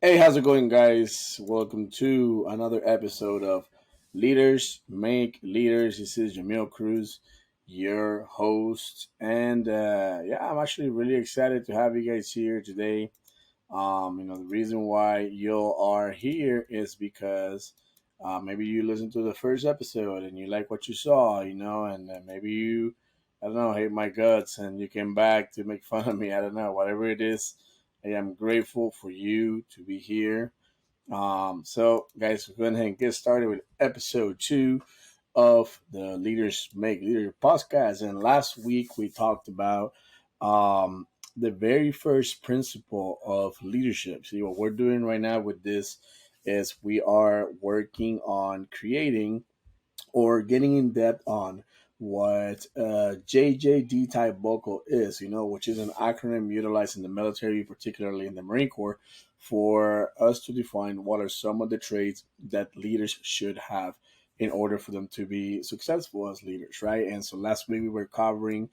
Hey, how's it going, guys? Welcome to another episode of Leaders Make Leaders. This is Jamil Cruz, your host, and yeah, I'm actually really excited to have you guys here today. The reason why you are here is because maybe you listened to the first episode and you like what you saw, and maybe you, I don't know, hate my guts and you came back to make fun of me. I don't know, whatever it is. I am grateful for you to be here. So, guys, we're going ahead and get started with episode two of the Leaders Make Leader podcast. And last week we talked about the very first principle of leadership. See, what we're doing right now with this is we are working on creating or getting in depth on what JJD type vocal is, which is an acronym utilized in the military, particularly in the Marine Corps, for us to define what are some of the traits that leaders should have in order for them to be successful as leaders, right? And so last week we were covering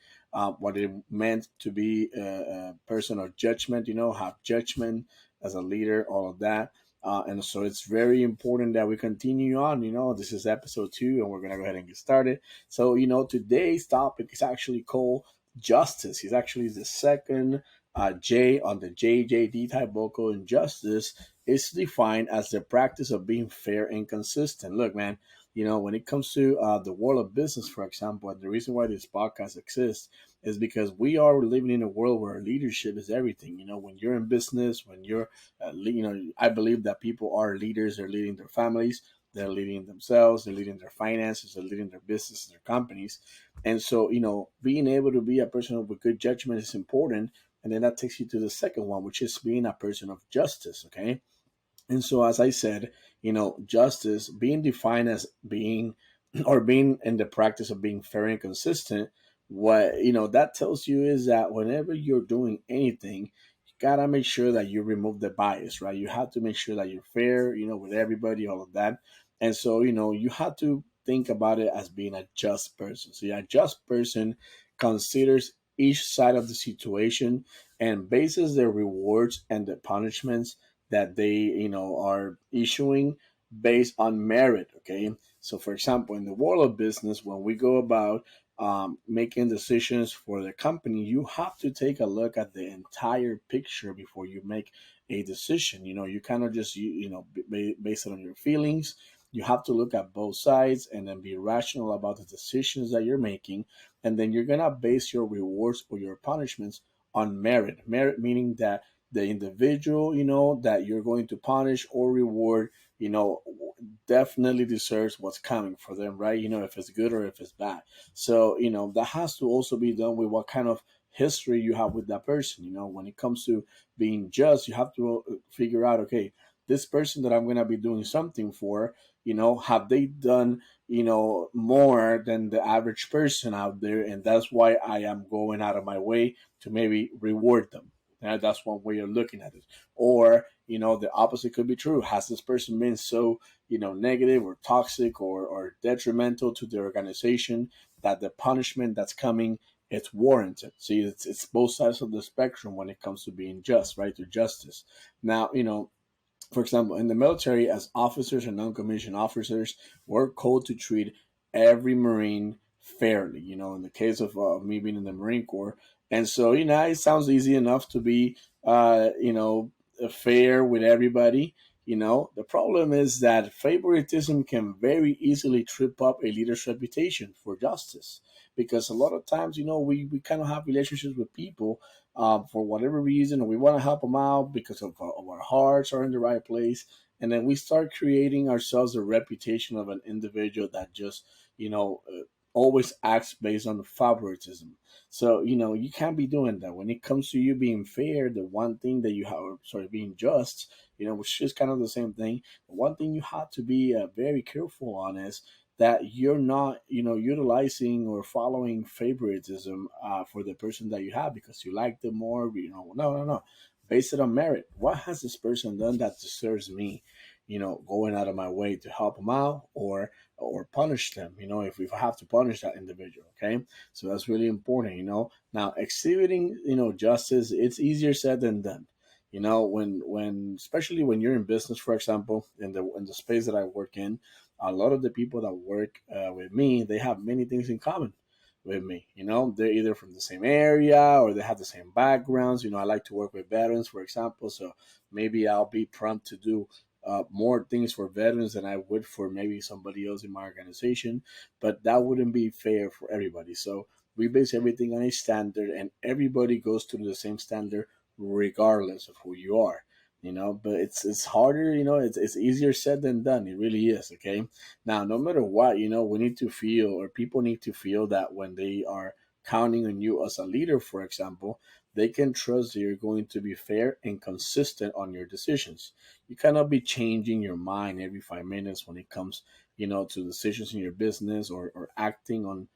what it meant to be a person of judgment, have judgment as a leader, all of that. And so it's very important that we continue on. This is episode two, and we're going to go ahead and get started. So, today's topic is actually called justice. It's actually the second J on the JJD type vocal, and justice is defined as the practice of being fair and consistent. Look, man, when it comes to the world of business, for example, and the reason why this podcast exists is because we are living in a world where leadership is everything. When you're in business, when you're I believe that people are leaders. They're leading their families. They're leading themselves. They're leading their finances. They're leading their businesses, their companies. And so, being able to be a person with good judgment is important. And then that takes you to the second one, which is being a person of justice. Okay. And so, as I said, justice being defined as being or being in the practice of being fair and consistent, what, that tells you is that whenever you're doing anything, you gotta make sure that you remove the bias, right? You have to make sure that you're fair, with everybody, all of that. And so, you have to think about it as being a just person. So, yeah, a just person considers each side of the situation and bases their rewards and the punishments that they are issuing based on merit. Okay, so for example, in the world of business, when we go about making decisions for the company, you have to take a look at the entire picture before you make a decision. You cannot just base it on your feelings. You have to look at both sides and then be rational about the decisions that you're making, and then you're gonna base your rewards or your punishments on merit. Merit meaning that the individual, that you're going to punish or reward, definitely deserves what's coming for them, right? If it's good or if it's bad. So, that has to also be done with what kind of history you have with that person. When it comes to being just, you have to figure out, okay, this person that I'm going to be doing something for, have they done, more than the average person out there? And that's why I am going out of my way to maybe reward them. That's one way of looking at it. Or, the opposite could be true. Has this person been so, negative or toxic or detrimental to the organization that the punishment that's coming, it's warranted? See, it's both sides of the spectrum when it comes to being just, right? To justice. Now, for example, in the military, as officers and non-commissioned officers, we're called to treat every Marine fairly. In the case of me being in the Marine Corps, and so it sounds easy enough to be, fair with everybody. The problem is that favoritism can very easily trip up a leader's reputation for justice, because a lot of times, we kind of have relationships with people for whatever reason, or we want to help them out because of our hearts are in the right place. And then we start creating ourselves a reputation of an individual that just, always acts based on favoritism. So, you can't be doing that. When it comes to you being fair, the one thing that you have, sorry, being just, which is kind of the same thing, the one thing you have to be very careful on is that you're not, utilizing or following favoritism for the person that you have because you like them more. No, no, no. Base it on merit. What has this person done that deserves me, going out of my way to help them out or punish them, if we have to punish that individual. Okay. So that's really important. Now exhibiting, justice, it's easier said than done. When especially when you're in business, for example, in the space that I work in, a lot of the people that work with me, they have many things in common with me. They're either from the same area or they have the same backgrounds. I like to work with veterans, for example, so maybe I'll be prompt to do more things for veterans than I would for maybe somebody else in my organization, but that wouldn't be fair for everybody. So we base everything on a standard, and everybody goes through the same standard regardless of who you are. But it's harder. It's easier said than done. It really is. Okay. Now, no matter what, we need to feel, or people need to feel, that when they are counting on you as a leader, for example, they can trust that you're going to be fair and consistent on your decisions. You cannot be changing your mind every 5 minutes when it comes, to decisions in your business, or acting on,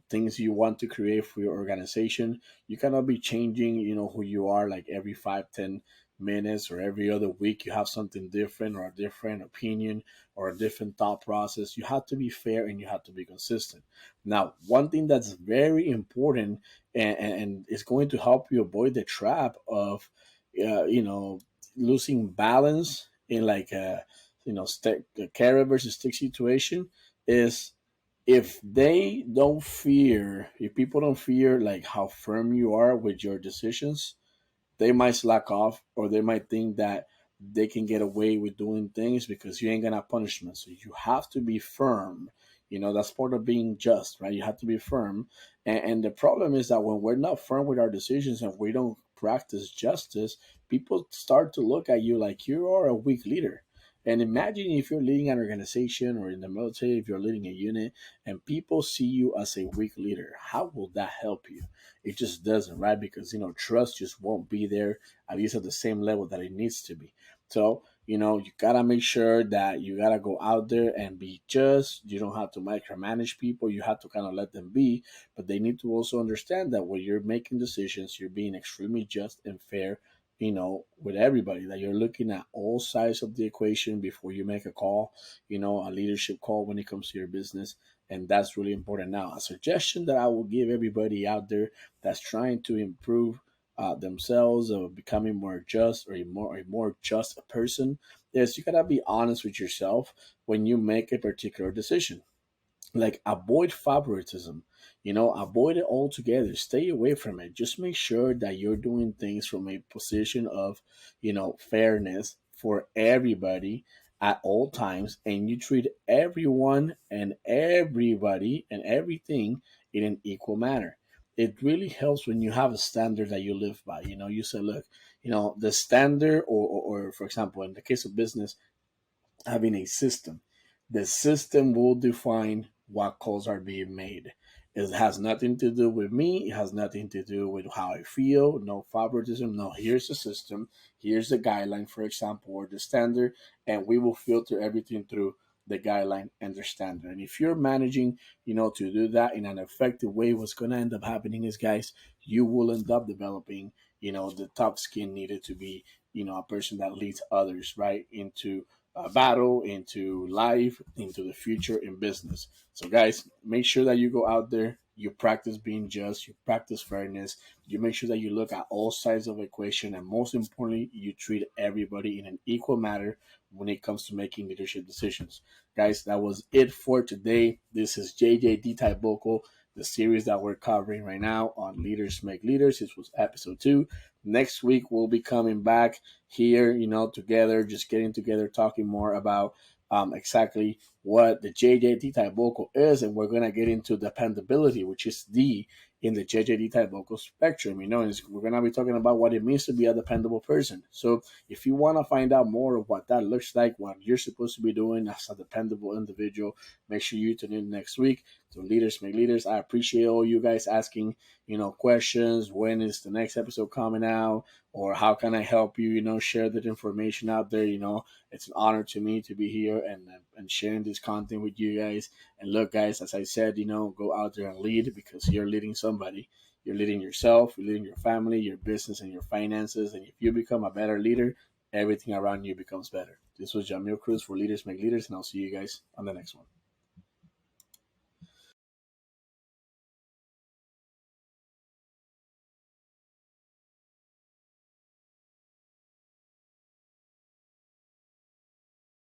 things you want to create for your organization. You cannot be changing, who you are, like every 5, 10 minutes, or every other week you have something different, or a different opinion, or a different thought process. You have to be fair and you have to be consistent. Now, one thing that's very important, and is going to help you avoid the trap of, losing balance in, like a, a carrot versus stick situation, is if people don't fear like how firm you are with your decisions, they might slack off, or they might think that they can get away with doing things because you ain't gonna punishment. So you have to be firm. That's part of being just, right? You have to be firm. And the problem is that when we're not firm with our decisions and we don't practice justice, people start to look at you like you are a weak leader. And imagine if you're leading an organization, or in the military, if you're leading a unit, and people see you as a weak leader, how will that help you? It just doesn't, right? Because trust just won't be there, at least at the same level that it needs to be. So you gotta make sure that you gotta go out there and be just. You don't have to micromanage people. You have to kind of let them be, but they need to also understand that when you're making decisions, you're being extremely just and fair, with everybody, that you're looking at all sides of the equation before you make a call, a leadership call when it comes to your business. And that's really important. Now, a suggestion that I will give everybody out there that's trying to improve themselves, or becoming more just, or a more just person, is you gotta be honest with yourself when you make a particular decision. Like, avoid favoritism. Avoid it altogether. Stay away from it. Just make sure that you're doing things from a position of, fairness for everybody at all times, and you treat everyone and everybody and everything in an equal manner. It really helps when you have a standard that you live by. You say, look, the standard, or for example, in the case of business, having a system. The system will define what calls are being made. It has nothing to do with me. It has nothing to do with how I feel. No favoritism. No, here's the system. Here's the guideline, for example, or the standard, and we will filter everything through the guideline and the standard. And if you're managing, to do that in an effective way, what's going to end up happening is, guys, you will end up developing, the top skin needed to be, a person that leads others, right, into battle, into life, into the future in business. So, guys, make sure that you go out there, you practice being just, you practice fairness, you make sure that you look at all sides of the equation, and most importantly, you treat everybody in an equal manner when it comes to making leadership decisions. Guys, that was it for today. This is JJD Type Vocal, the series that we're covering right now on Leaders Make Leaders. This was episode 2. Next week, we'll be coming back here, together, just getting together, talking more about exactly what the JJD type vocal is, and we're gonna get into dependability, which is D in the JJD type vocal spectrum. We're gonna be talking about what it means to be a dependable person. So, if you want to find out more of what that looks like, what you're supposed to be doing as a dependable individual, make sure you tune in next week to Leaders Make Leaders. I appreciate all you guys asking, questions. When is the next episode coming out? Or how can I help you, share that information out there. It's an honor to me to be here and sharing this content with you guys. And look, guys, as I said, go out there and lead, because you're leading somebody. You're leading yourself, you're leading your family, your business, and your finances. And if you become a better leader, everything around you becomes better. This was Jamil Cruz for Leaders Make Leaders, and I'll see you guys on the next one.